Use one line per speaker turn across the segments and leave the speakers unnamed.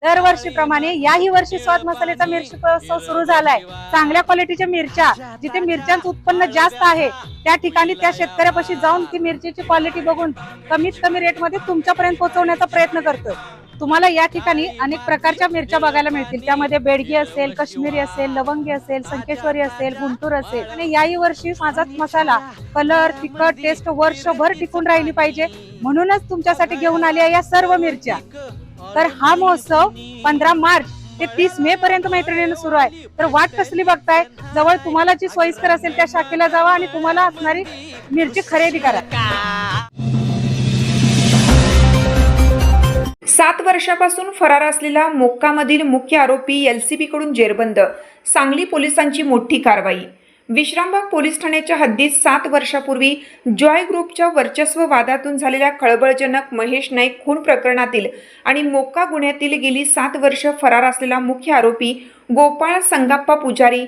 दरवर्षीप्रमाणे याही वर्षी स्वाद मसाल्याचा मिरची उत्सव सुरू झालाय। चांगल्या क्वालिटीच्या मिरच्या, जिथे मिरच्यांचं उत्पन्न जास्त आहे त्या ठिकाणी त्या शेतकऱ्यापाशी जाऊन ती मिरचीची क्वालिटी बघून कमीत कमी रेटमध्ये तुमच्यापर्यंत पोहोचवण्याचा प्रयत्न करतोय। तुम्हाला या ठिकाणी अनेक प्रकारच्या मिरच्या बघायला मिळतील। त्यामध्ये बेडगी असेल, काश्मीरी असेल, लवंगी असेल, संकेश्वरी असेल, गुंटूर असेल। आणि याही वर्षी माझा मसाला कलर, तिखट, टेस्ट वर्षभर टिकून राहिली पाहिजे म्हणूनच तुमच्यासाठी घेऊन आली आहे या सर्व मिरच्या। तर हा महोत्सव 15 मार्च ते 30 मे पर्यंत मैत्रिणींना सुरू आहे। तर वाट कसली बघताय? जवळ तुम्हाला जी सोयीस्कर असेल त्या शाखेला जावा आणि तुम्हाला असणारी मिरची खरेदी करा।
7 वर्षापासून फरार असलेला मोक्कामधील मुख्य आरोपी एलसीबी कडून जेरबंद। सांगली पोलिसांची मोठी कारवाई। विश्रामबाग पोलीस ठाण्याच्या हद्दीत 7 वर्षापूर्वी जॉय ग्रुपच्या वर्चस्व वादातून झालेल्या खळबळजनक महेश नाईक खून प्रकरणातील आणि मोक्का गुन्ह्यातील गेली 7 वर्ष फरार असलेला मुख्य आरोपी गोपाळ संगाप्पा पुजारी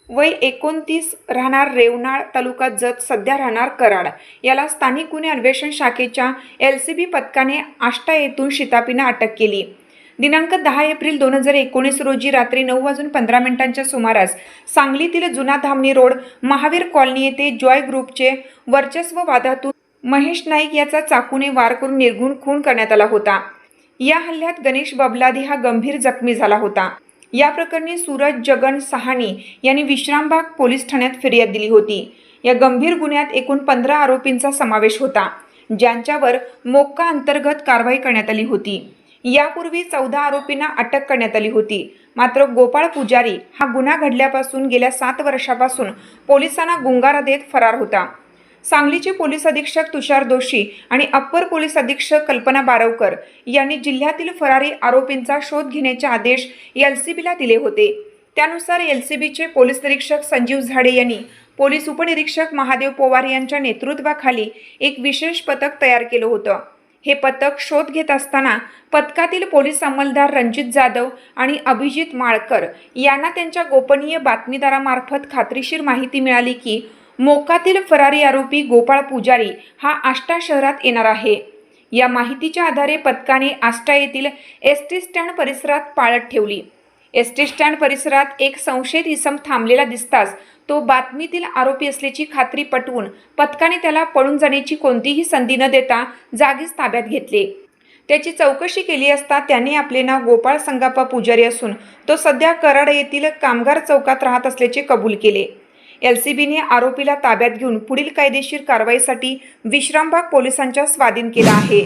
वय 29 राहणार रेवनाळ तालुका जत सध्या राहणार कराड याला स्थानिक गुन्हे अन्वेषण शाखेच्या एलसीबी पथकाने आष्टा येथून शिताफीने अटक केली। दिनांक 10 एप्रिल 2019 रोजी रात्री 9:15 सुमारास सांगलीतील जुना धामणी रोड महावीर कॉलनी येथे जॉय ग्रुपचे वर्चस्व वादातून महेश नाईक याचा चाकूने वार करून निर्घुण खून करण्यात आला होता। या हल्ल्यात गणेश बबलादी हा गंभीर जखमी झाला होता। या प्रकरणी सूरज जगन सहानी यांनी विश्रामबाग पोलीस ठाण्यात फिर्याद दिली होती। या गंभीर गुन्ह्यात एकूण 15 आरोपींचा समावेश होता, ज्यांच्यावर मोक्का अंतर्गत कारवाई करण्यात आली होती। यापूर्वी 14 आरोपींना अटक करण्यात आली होती। मात्र गोपाळ पुजारी हा गुन्हा घडल्यापासून गेल्या 7 वर्षापासून पोलिसांना गुंगारा देत फरार होता। सांगलीचे पोलीस अधीक्षक तुषार दोशी आणि अप्पर पोलीस अधीक्षक कल्पना बारवकर यांनी जिल्ह्यातील फरारी आरोपींचा शोध घेण्याचे आदेश एलसीबीला दिले होते। त्यानुसार एलसीबीचे पोलीस निरीक्षक संजीव झाडे यांनी पोलीस उपनिरीक्षक महादेव पवार यांच्या नेतृत्वाखाली एक विशेष पथक तयार केलं होतं। हे पथक शोध घेत असताना पथकातील पोलीस अंमलदार रणजित जाधव आणि अभिजित माळकर यांना त्यांच्या गोपनीय बातमीदारामार्फत खात्रीशीर माहिती मिळाली की मोक्कातील फरारी आरोपी गोपाळ पुजारी हा आष्टा शहरात येणार आहे। या माहितीच्या आधारे पथकाने आष्टा येथील एसटी स्टँड परिसरात पाळत ठेवली। एसटी स्टँड परिसरात एक संशयित इसम थांबलेला दिसताच तो बातमीतील आरोपी असल्याची खात्री पटवून पथकाने त्याला पळून जाण्याची कोणतीही संधी न देता जागीच ताब्यात घेतले। त्याची चौकशी केली असता त्याने आपले नाव गोपाळ संगाप्पा पुजारी असून तो सध्या कराड येथील कामगार चौकात राहत असल्याचे कबूल केले। एलसीबीने आरोपीला ताब्यात घेऊन पुढील कायदेशीर कारवाईसाठी विश्रामबाग पोलिसांच्या स्वाधीन केला आहे।